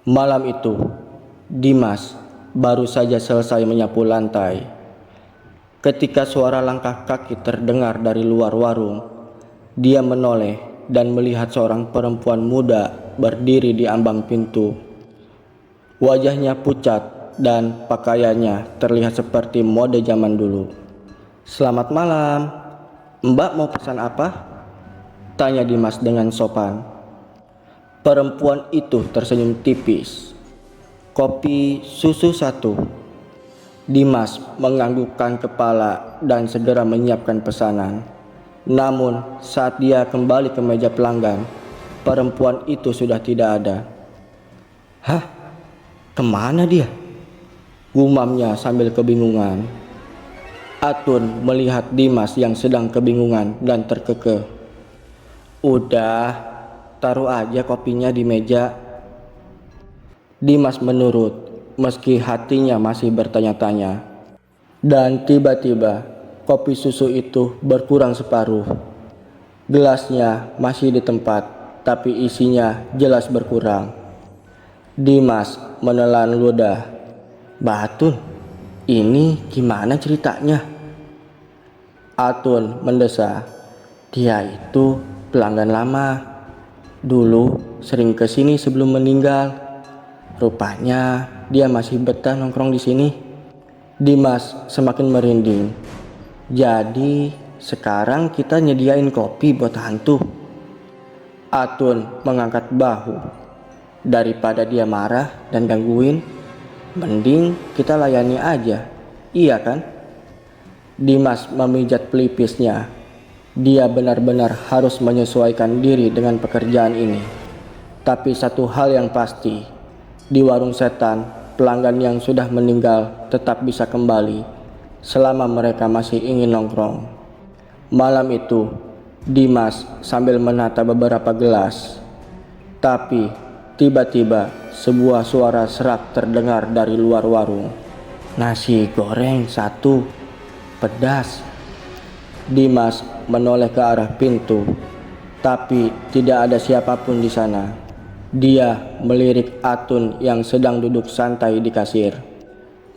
Malam itu, Dimas baru saja selesai menyapu lantai ketika suara langkah kaki terdengar dari luar warung. Dia menoleh dan melihat seorang perempuan muda berdiri di ambang pintu. Wajahnya pucat dan pakaiannya terlihat seperti mode zaman dulu. "Selamat malam, Mbak mau pesan apa?" tanya Dimas dengan sopan. Perempuan itu tersenyum tipis. "Kopi susu satu." Dimas menganggukkan kepala dan segera menyiapkan pesanan. Namun saat dia kembali ke meja pelanggan, perempuan itu sudah tidak ada. "Hah? Kemana dia?" gumamnya sambil kebingungan. Atun melihat Dimas yang sedang kebingungan dan terkekeh. "Udah, taruh aja kopinya di meja." Dimas menurut, meski hatinya masih bertanya-tanya. Dan tiba-tiba kopi susu itu berkurang separuh. Gelasnya masih di tempat, tapi isinya jelas berkurang. Dimas menelan ludah. "Batun, ini gimana ceritanya?" Atun mendesah. "Dia itu pelanggan lama. Dulu sering kesini sebelum meninggal. Rupanya dia masih betah nongkrong di sini." Dimas semakin merinding. "Jadi sekarang kita nyediain kopi buat hantu?" Atun mengangkat bahu. "Daripada dia marah dan gangguin, mending kita layani aja, iya kan?" Dimas memijat pelipisnya. Dia benar-benar harus menyesuaikan diri dengan pekerjaan ini. Tapi satu hal yang pasti, di warung setan, pelanggan yang sudah meninggal tetap bisa kembali selama mereka masih ingin nongkrong. Malam itu, Dimas sambil menata beberapa gelas. Tapi tiba-tiba sebuah suara serak terdengar dari luar warung. "Nasi goreng satu, pedas." Dimas menoleh ke arah pintu, tapi tidak ada siapapun di sana. Dia melirik Atun yang sedang duduk santai di kasir.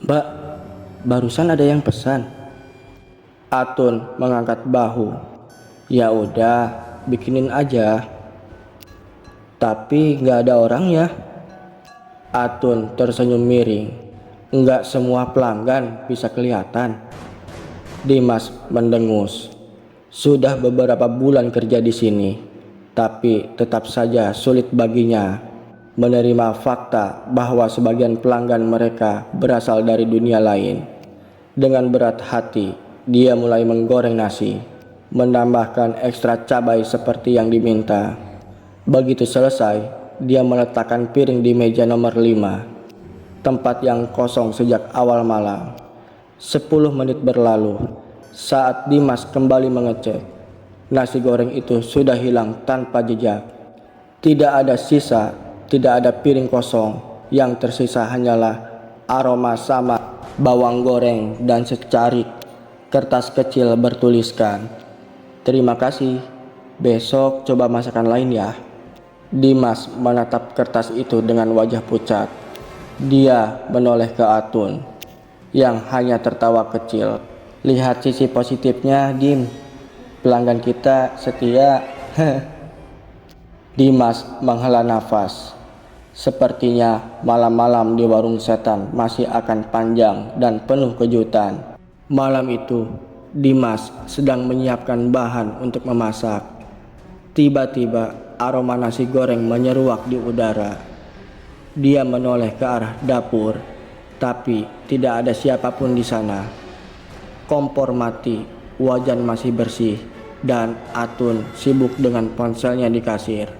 "Mbak, barusan ada yang pesan." Atun mengangkat bahu. "Ya udah, bikinin aja." "Tapi nggak ada orangnya." Atun tersenyum miring. "Nggak semua pelanggan bisa kelihatan." Dimas mendengus. Sudah beberapa bulan kerja di sini, tapi tetap saja sulit baginya menerima fakta bahwa sebagian pelanggan mereka berasal dari dunia lain. Dengan berat hati, dia mulai menggoreng nasi, menambahkan ekstra cabai seperti yang diminta. Begitu selesai, dia meletakkan piring di meja nomor 5, tempat yang kosong sejak awal malam. 10 menit berlalu. Saat Dimas kembali mengecek, nasi goreng itu sudah hilang tanpa jejak. Tidak ada sisa, tidak ada piring kosong. Yang tersisa hanyalah aroma sama bawang goreng dan secarik kertas kecil bertuliskan, "Terima kasih, besok coba masakan lain ya." Dimas menatap kertas itu dengan wajah pucat. Dia menoleh ke Atun yang hanya tertawa kecil. "Lihat sisi positifnya, Dim. Pelanggan kita setia." Dimas menghela nafas. Sepertinya malam-malam di warung setan masih akan panjang dan penuh kejutan. Malam itu, Dimas sedang menyiapkan bahan untuk memasak. Tiba-tiba aroma nasi goreng menyeruak di udara. Dia menoleh ke arah dapur, tapi tidak ada siapapun di sana. Kompor mati, wajan masih bersih, dan Atun sibuk dengan ponselnya di kasir.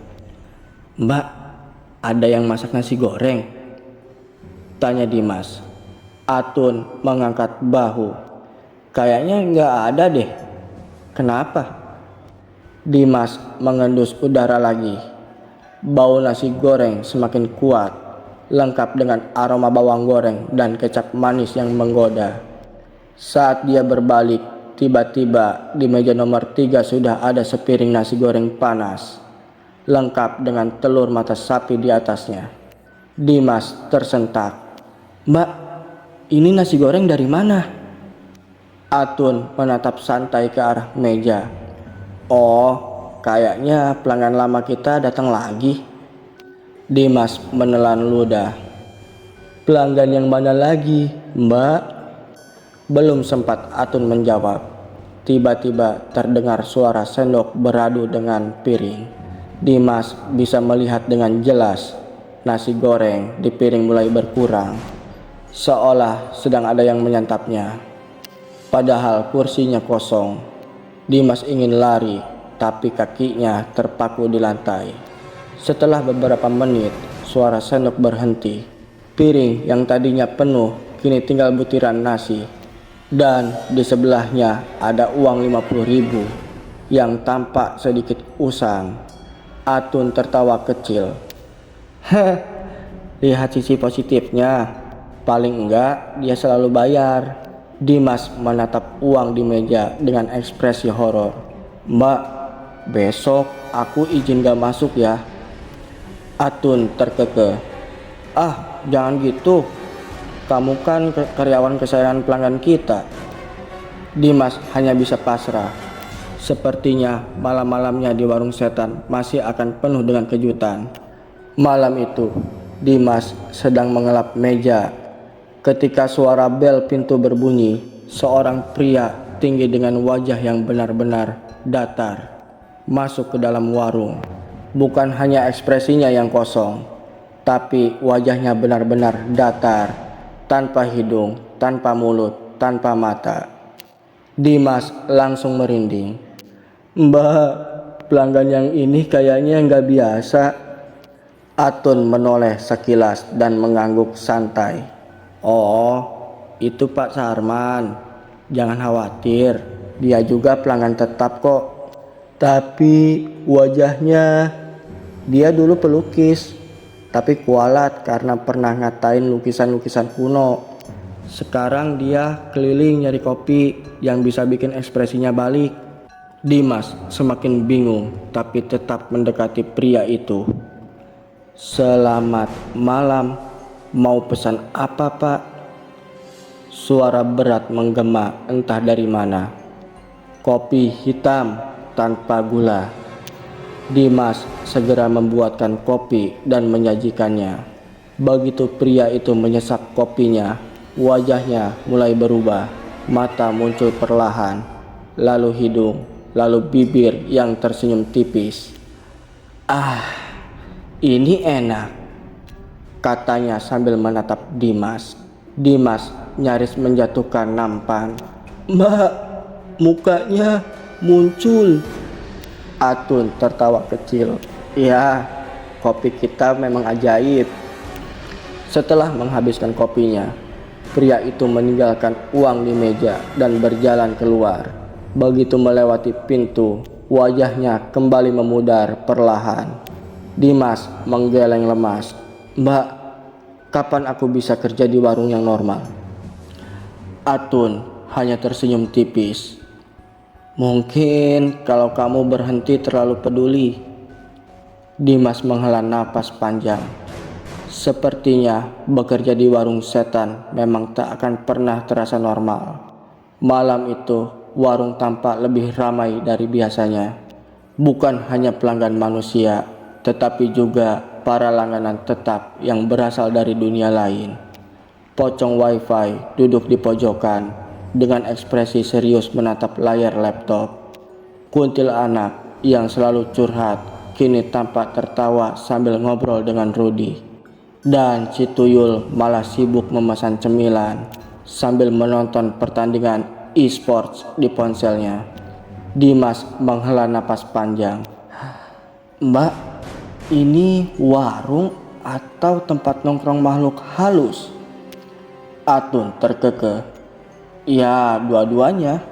"Mbak, ada yang masak nasi goreng?" tanya Dimas. Atun mengangkat bahu. "Kayaknya nggak ada deh." "Kenapa?" Dimas mengendus udara lagi. Bau nasi goreng semakin kuat, lengkap dengan aroma bawang goreng dan kecap manis yang menggoda. Saat dia berbalik, tiba-tiba di meja nomor 3 sudah ada sepiring nasi goreng panas, lengkap dengan telur mata sapi di atasnya. Dimas tersentak. "Mbak, ini nasi goreng dari mana?" Atun menatap santai ke arah meja. "Oh, kayaknya pelanggan lama kita datang lagi." Dimas menelan ludah. "Pelanggan yang mana lagi, Mbak?" Belum sempat Atun menjawab, tiba-tiba terdengar suara sendok beradu dengan piring. Dimas bisa melihat dengan jelas nasi goreng di piring mulai berkurang, seolah sedang ada yang menyantapnya. Padahal kursinya kosong. Dimas ingin lari, tapi kakinya terpaku di lantai. Setelah beberapa menit, suara sendok berhenti. Piring yang tadinya penuh kini tinggal butiran nasi. Dan di sebelahnya ada uang 50.000 yang tampak sedikit usang. Atun tertawa kecil. "Heh, lihat sisi positifnya. Paling enggak dia selalu bayar." Dimas menatap uang di meja dengan ekspresi horor. "Mbak, besok aku izin gak masuk ya." Atun terkekeh. "Ah, jangan gitu. Kamu kan karyawan kesayangan pelanggan kita." Dimas hanya bisa pasrah. Sepertinya malam-malamnya di warung setan masih akan penuh dengan kejutan. Malam itu, Dimas sedang mengelap meja. Ketika suara bel pintu berbunyi, seorang pria tinggi dengan wajah yang benar-benar datar masuk ke dalam warung. Bukan hanya ekspresinya yang kosong, tapi wajahnya benar-benar datar, tanpa hidung, tanpa mulut, tanpa mata. Dimas langsung merinding. "Mbak, pelanggan yang ini kayaknya nggak biasa." Atun menoleh sekilas dan mengangguk santai. "Oh, itu Pak Sarman. Jangan khawatir, dia juga pelanggan tetap kok. Tapi wajahnya, dia dulu pelukis, tapi kualat karena pernah ngatain lukisan-lukisan kuno. Sekarang dia keliling nyari kopi yang bisa bikin ekspresinya balik." Dimas semakin bingung tapi tetap mendekati pria itu. "Selamat malam, mau pesan apa Pak?" Suara berat menggema entah dari mana. "Kopi hitam tanpa gula." Dimas segera membuatkan kopi dan menyajikannya. Begitu pria itu menyesap kopinya, wajahnya mulai berubah. Mata muncul perlahan, lalu hidung, lalu bibir yang tersenyum tipis. "Ah, ini enak," katanya sambil menatap Dimas. Dimas nyaris menjatuhkan nampan. "Mbak, mukanya muncul." Atun tertawa kecil. "Ya, kopi kita memang ajaib." Setelah menghabiskan kopinya, pria itu meninggalkan uang di meja dan berjalan keluar. Begitu melewati pintu, wajahnya kembali memudar perlahan. Dimas menggeleng lemas. "Mbak, kapan aku bisa kerja di warung yang normal?" Atun hanya tersenyum tipis. "Mungkin kalau kamu berhenti terlalu peduli." Dimas menghela napas panjang. Sepertinya bekerja di warung setan memang tak akan pernah terasa normal. Malam itu warung tampak lebih ramai dari biasanya. Bukan hanya pelanggan manusia, tetapi juga para langganan tetap yang berasal dari dunia lain. Pocong wifi duduk di pojokan dengan ekspresi serius menatap layar laptop. Kuntilanak yang selalu curhat kini tampak tertawa sambil ngobrol dengan Rudy. Dan si tuyul malah sibuk memesan cemilan sambil menonton pertandingan e-sports di ponselnya. Dimas menghela napas panjang. "Mbak, ini warung atau tempat nongkrong makhluk halus?" Atun terkekeh. "Ya, dua-duanya."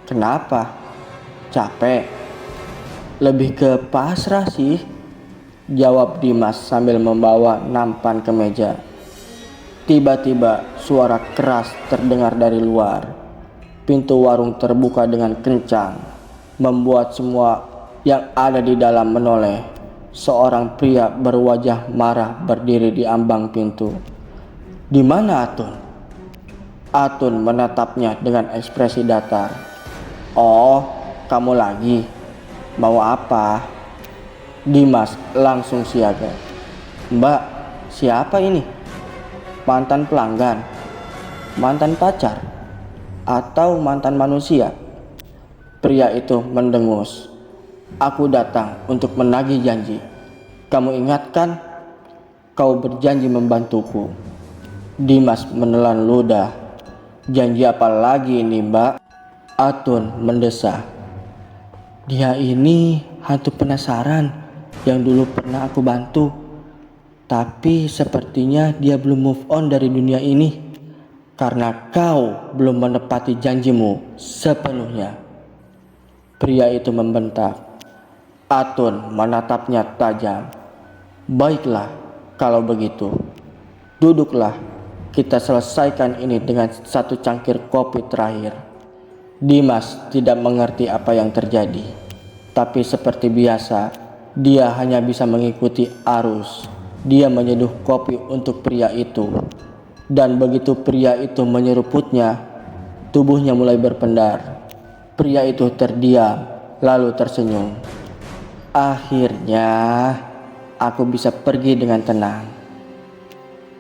"Kenapa? Capek?" "Lebih ke pasrah sih," jawab Dimas sambil membawa nampan ke meja. Tiba-tiba suara keras terdengar dari luar. Pintu warung terbuka dengan kencang, membuat semua yang ada di dalam menoleh. seorang pria berwajah marah berdiri di ambang pintu. "Di mana Atun?" Atun menatapnya dengan ekspresi datar. "Oh, kamu lagi? Mau apa?" Dimas langsung siaga. "Mbak, siapa ini? Mantan pelanggan? Mantan pacar? Atau mantan manusia?" Pria itu mendengus. "Aku datang untuk menagih janji. Kamu ingat kan? Kau berjanji membantuku." Dimas menelan ludah. "Janji apa lagi ini, Mbak?" Atun mendesah. "Dia ini hantu penasaran yang dulu pernah aku bantu. Tapi sepertinya dia belum move on dari dunia ini. Karena kau belum menepati janjimu sepenuhnya." Pria itu membentak. Atun menatapnya tajam. "Baiklah, kalau begitu. Duduklah, kita selesaikan ini dengan satu cangkir kopi terakhir." Dimas tidak mengerti apa yang terjadi. Tapi seperti biasa, dia hanya bisa mengikuti arus. Dia menyeduh kopi untuk pria itu. Dan begitu pria itu menyeruputnya, tubuhnya mulai berpendar. Pria itu terdiam, lalu tersenyum. "Akhirnya, aku bisa pergi dengan tenang."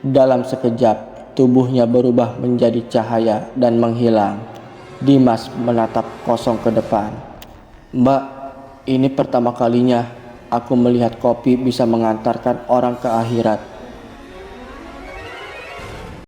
Dalam sekejap, tubuhnya berubah menjadi cahaya dan menghilang. Dimas menatap kosong ke depan. "Mbak, ini pertama kalinya aku melihat kopi bisa mengantarkan orang ke akhirat."